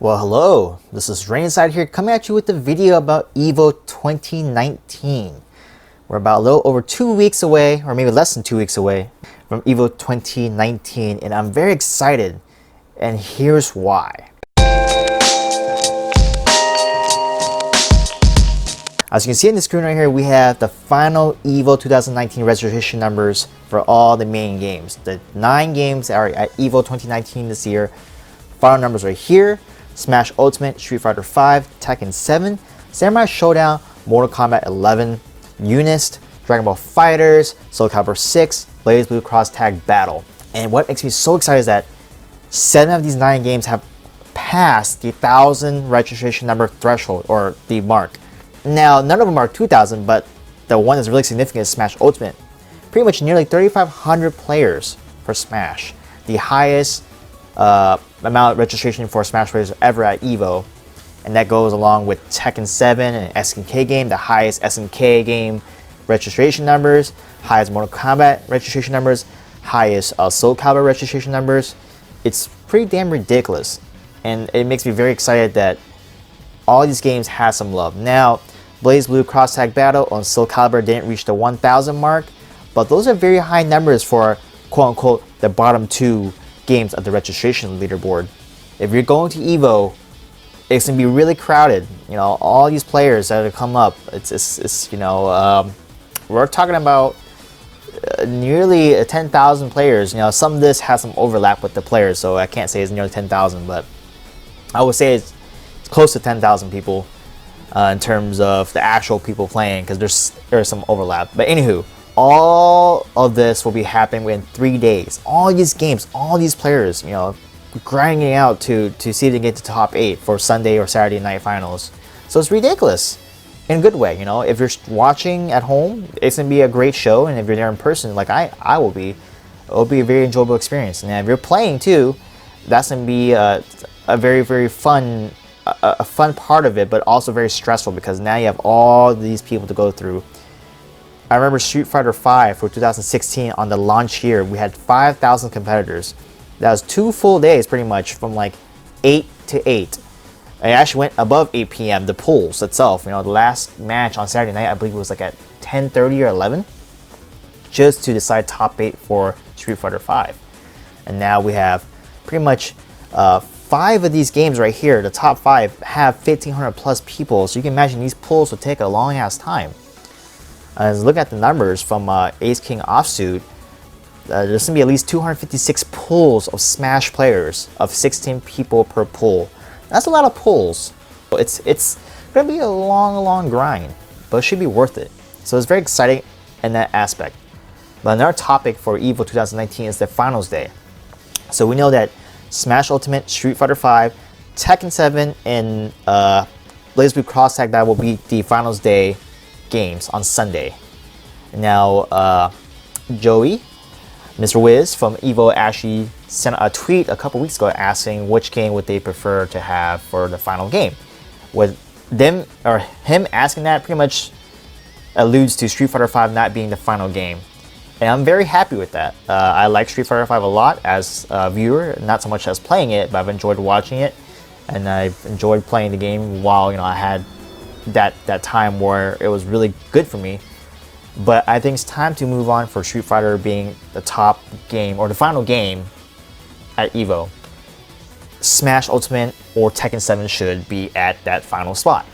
Well, hello, this is Rainacide here coming at you with a video about EVO 2019. We're about a little over 2 weeks away, or maybe less than 2 weeks away from EVO 2019, and I'm very excited, and here's why. As you can see on the screen right here, we have the final EVO 2019 registration numbers for all the main games. The 9 games that are at EVO 2019 this year. Final numbers right here. Smash Ultimate, Street Fighter 5, Tekken 7, Samurai Showdown, Mortal Kombat 11, Unist, Dragon Ball FighterZ, Soul Calibur 6, Blaze Blue Cross Tag Battle. And what makes me so excited is that 7 of these 9 games have passed the 1,000 registration number threshold, or the mark. Now, none of them are 2,000, but the one that's really significant is Smash Ultimate. Pretty much nearly 3,500 players for Smash. The highest amount of registration for Smash players ever at EVO, and that goes along with Tekken 7 and SNK game, the highest SNK game registration numbers, highest Mortal Kombat registration numbers, highest Soul Calibur registration numbers. It's pretty damn ridiculous, and it makes me very excited that all these games have some love. Now, Blaze Blue Cross Tag Battle on Soul Calibur didn't reach the 1,000 mark, but those are very high numbers for quote-unquote the bottom 2 games of the registration leaderboard. If you're going to EVO, it's gonna be really crowded. You know, all these players that have come up. It's you know, we're talking about nearly 10,000 players. You know, some of this has some overlap with the players, so I can't say it's nearly 10,000, but I would say it's close to 10,000 people in terms of the actual people playing, because there's some overlap. But anywho, all of this will be happening within 3 days. All these games, all these players, you know, grinding out to see if they get to top 8 for Sunday or Saturday night finals. So it's ridiculous in a good way. You know, if you're watching at home, it's gonna be a great show, and if you're there in person, like I will be, it'll be a very enjoyable experience. And if you're playing too, that's gonna be a very fun part of it, but also very stressful, because now you have all these people to go through. I remember Street Fighter 5 for 2016 on the launch year, we had 5,000 competitors. That was 2 full days pretty much, from like 8 to 8. It actually went above 8 p.m. the pools itself. You know, the last match on Saturday night, I believe it was like at 10:30 or 11, just to decide top 8 for Street Fighter 5. And now we have pretty much 5 of these games right here. The top 5 have 1,500 plus people, so you can imagine these pools will take a long ass time. As look at the numbers from Ace King Offsuit, there's gonna be at least 256 pools of Smash players, of 16 people per pool. That's a lot of pools. It's gonna be a long grind, but it should be worth it. So it's very exciting in that aspect. But another topic for EVO 2019 is the finals day. So we know that Smash Ultimate, Street Fighter 5, Tekken 7, and Blaze Blue Cross Tag Battle will be the finals day games on Sunday. Now, Joey, Mr. Wiz from EVO, actually sent a tweet a couple weeks ago asking which game would they prefer to have for the final game. With them, or him asking that, pretty much alludes to Street Fighter 5 not being the final game. And I'm very happy with that. I like Street Fighter 5 a lot as a viewer, not so much as playing it, but I've enjoyed watching it, and I've enjoyed playing the game while, you know, I had that time where it was really good for me. But I think it's time to move on for Street Fighter being the top game, or the final game at EVO. Smash Ultimate or Tekken 7 should be at that final spot.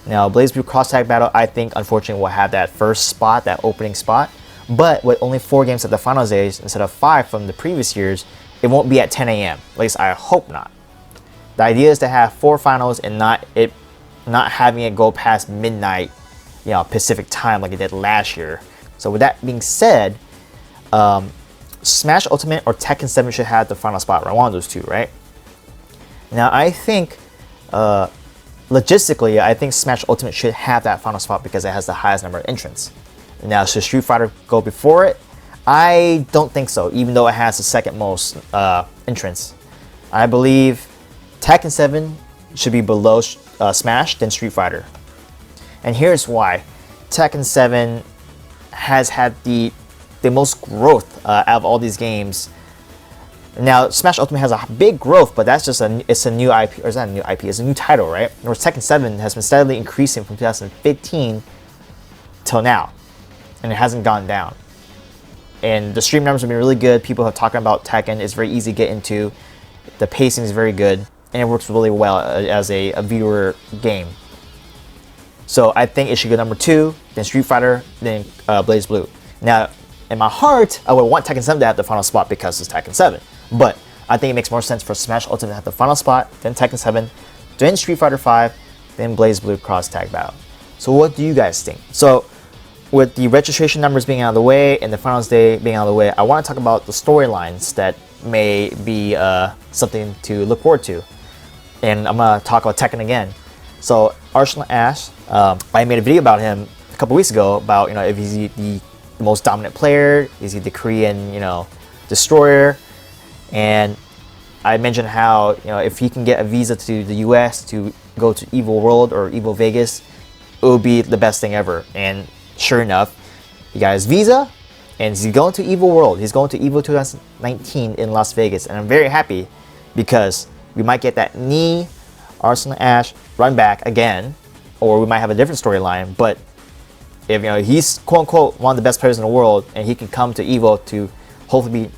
Now, Blaze Blue Cross Tag Battle, I think, unfortunately, will have that first spot, that opening spot. But with only 4 games at the finals days instead of 5 from the previous years, it won't be at 10 a.m. At least I hope not. The idea is to have 4 finals and not having it go past midnight, you know, Pacific time like it did last year. So with that being said, Smash Ultimate or Tekken 7 should have the final spot, right? One of those 2, right? Now I think, logistically, I think Smash Ultimate should have that final spot because it has the highest number of entrants. Now, should Street Fighter go before it? I don't think so, even though it has the second most entrants. I believe Tekken 7 should be below Smash than Street Fighter. And here's why. Tekken 7 has had the most growth out of all these games Now, Smash Ultimate has a big growth, but that's just it's a new IP, or it's not a new IP, it's a new title, right? Whereas Tekken 7 has been steadily increasing from 2015 till now, and it hasn't gone down. And the stream numbers have been really good. People have talking about Tekken. It's very easy to get into. The pacing is very good, and it works really well as a viewer game. So I think it should go number 2, then Street Fighter, then Blaze Blue. Now, in my heart, I would want Tekken 7 to have the final spot because it's Tekken 7. But I think it makes more sense for Smash Ultimate to have the final spot, then Tekken 7, then Street Fighter 5, then Blaze Blue Cross Tag Battle. So what do you guys think? So with the registration numbers being out of the way and the finals day being out of the way, I want to talk about the storylines that may be something to look forward to. And I'm going to talk about Tekken again. So Arslan Ash, I made a video about him a couple weeks ago about, if he's the most dominant player, is he the Korean, destroyer? And I mentioned how, if he can get a visa to the US to go to EVO World or EVO Vegas, it would be the best thing ever. And sure enough, he got his visa and he's going to EVO World. He's going to EVO 2019 in Las Vegas. And I'm very happy because we might get that knee Arslan Ash run back again, or we might have a different storyline. But if he's quote unquote one of the best players in the world and he can come to EVO to hopefully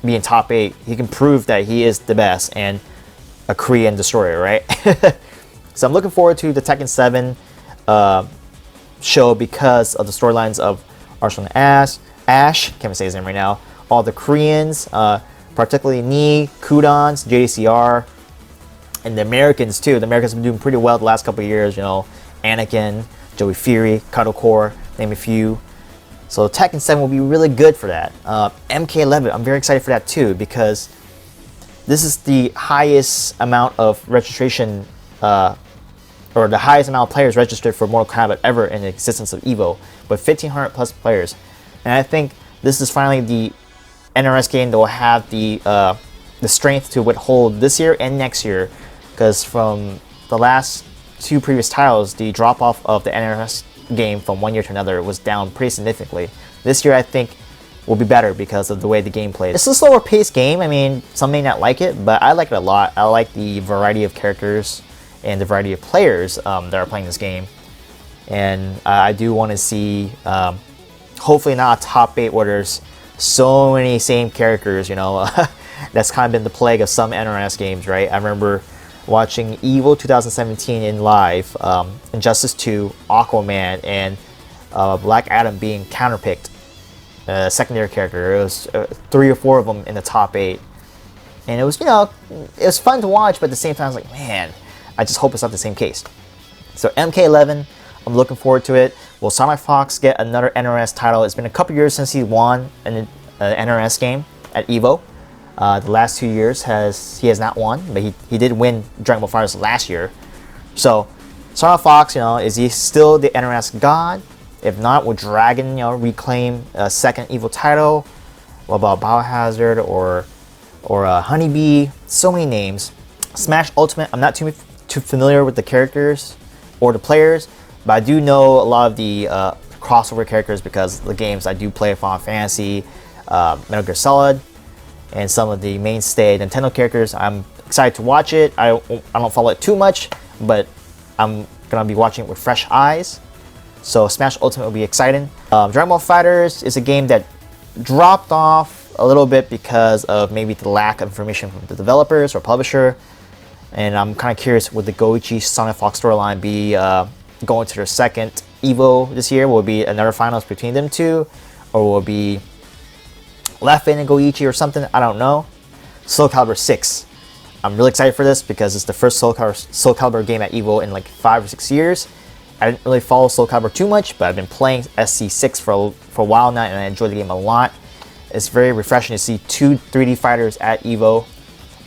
be in top 8, he can prove that he is the best and a Korean destroyer, right? So I'm looking forward to the Tekken 7 show because of the storylines of Arslan Ash, can't even say his name right now, all the Koreans, particularly Nee, Kudons, JDCR, and the Americans too. The Americans have been doing pretty well the last couple of years, Anakin, Joey Fury, Cuddle Core, name a few. So Tekken 7 will be really good for that. MK11, I'm very excited for that too because this is the highest amount of registration, or the highest amount of players registered for Mortal Kombat ever in the existence of EVO, with 1,500 plus players. And I think this is finally the NRS game that will have the strength to withhold this year and next year, because from the last 2 previous titles, the drop off of the NRS game from one year to another was down pretty significantly. This year I think will be better because of the way the game plays. It's a slower paced game. I mean, some may not like it, but I like it a lot. I like the variety of characters and the variety of players that are playing this game. And I do want to see, hopefully not a top 8 where there's so many same characters, that's kind of been the plague of some NRS games, right? I remember watching EVO 2017 in live, Injustice 2, Aquaman, and Black Adam being counterpicked, secondary character. It was 3 or 4 of them in the top 8, and it was it was fun to watch, but at the same time I was like, man, I just hope it's not the same case. So MK11, I'm looking forward to it. Will Sonic Fox get another NRS title? It's been a couple years since he won an NRS game at EVO. The last 2 years he has not won, but he did win Dragon Ball FighterZ last year. So Sonic Fox, is he still the NRS god? If not, will Dragon reclaim a second EVO title? What about Biohazard or Honeybee? So many names. Smash Ultimate, I'm not too familiar with the characters or the players, but I do know a lot of the crossover characters because the games I do play, Final Fantasy, Metal Gear Solid, and some of the mainstay Nintendo characters. I'm excited to watch it. I don't follow it too much, but I'm gonna be watching it with fresh eyes. So Smash Ultimate will be exciting. Dragon Ball FighterZ is a game that dropped off a little bit because of maybe the lack of information from the developers or publisher. And I'm kind of curious, would the Goichi Sonic Fox storyline be going to their second EVO this year? Will it be another finals between them two? Or will it be Leffen and Goichi or something? I don't know. Soul Calibur 6. I'm really excited for this because it's the first Soul Calibur game at EVO in like 5 or 6 years. I didn't really follow Soul Calibur too much, but I've been playing SC6 for a while now, and I enjoy the game a lot. It's very refreshing to see 2 3D fighters at EVO,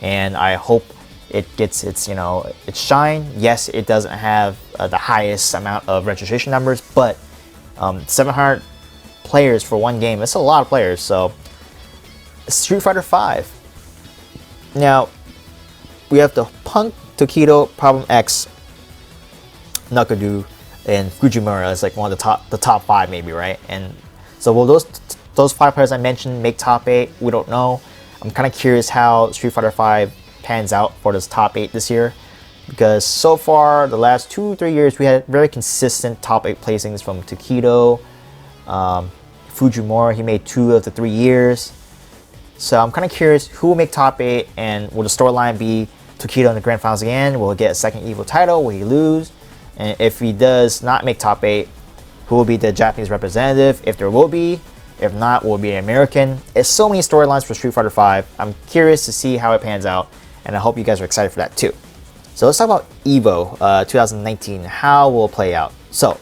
and I hope it gets its its shine. Yes, it doesn't have the highest amount of registration numbers, but 700 players for one game, it's a lot of players. So Street Fighter 5. Now we have the Punk, Tokido, Problem X, Nakadu, and Fujimura is like one of the top 5 maybe, right? And so will those 5 players I mentioned make top 8? We don't know. I'm kind of curious how Street Fighter V pans out for this top 8 this year, because so far the last 2-3 years we had very consistent top 8 placings from Takedo, Fujimura. He made 2 of the 3 years. So I'm kind of curious who will make top 8, and will the storyline be Takedo in the grand finals again? Will he get a second EVO title? Will he lose? And if he does not make top 8, who will be the Japanese representative? If there will be. If not, will it be an American? It's so many storylines for Street Fighter V. I'm curious to see how it pans out, and I hope you guys are excited for that too. So let's talk about EVO 2019. How will it play out? So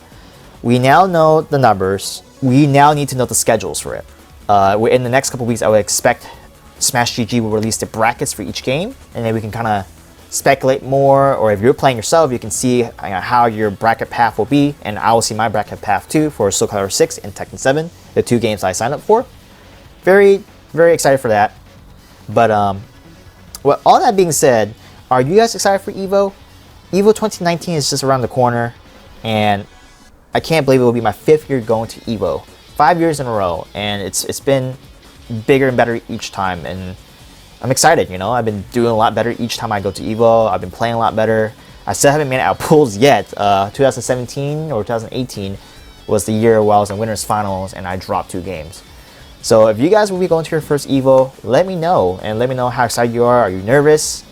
we now know the numbers. We now need to know the schedules for it. In the next couple weeks, I would expect Smash GG will release the brackets for each game, and then we can kind of speculate more, or if you're playing yourself, you can see how your bracket path will be, and I will see my bracket path too for Soul Calibur 6 and Tekken 7, the 2 games I signed up for. Very, very excited for that. But well, all that being said, are you guys excited for EVO? EVO 2019 is just around the corner, and I can't believe it will be my 5th year going to EVO. 5 years in a row, and it's been bigger and better each time, and I'm excited. You know, I've been doing a lot better each time I go to EVO. I've been playing a lot better. I still haven't made it out of pools yet. 2017 or 2018 was the year where I was in winners finals and I dropped 2 games. So if you guys will be going to your first EVO, let me know, and let me know how excited you are. Are you nervous?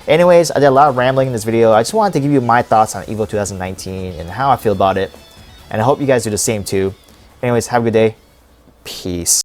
Anyways, I did a lot of rambling in this video. I just wanted to give you my thoughts on EVO 2019 and how I feel about it, and I hope you guys do the same too. Anyways, have a good day. Peace.